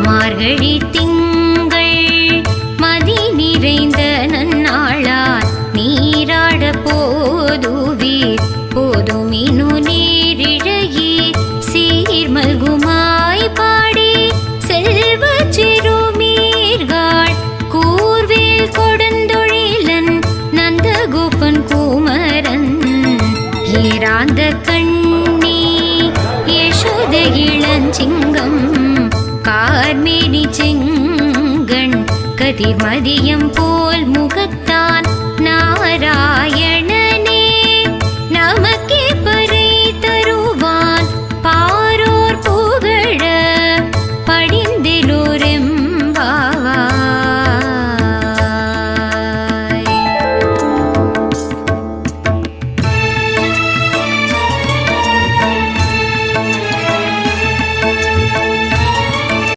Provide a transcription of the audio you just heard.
மார்கழி திங்கள் மதி நிறைந்த நன்னாளால் நீராட போதுவீர் போதுமினு நீரிழகி சீர்மல்குமாய் பாடி செல்வ சிறுமீர்கள் கூர்வேல் கொடுந்தொழிலன் நந்தகோபன் குமரன் ஏராந்த கண்ணி யசோத இளஞ்சிங்கம் கார்மேனி செங்கண் கதிர்மதியம் போல் முகத்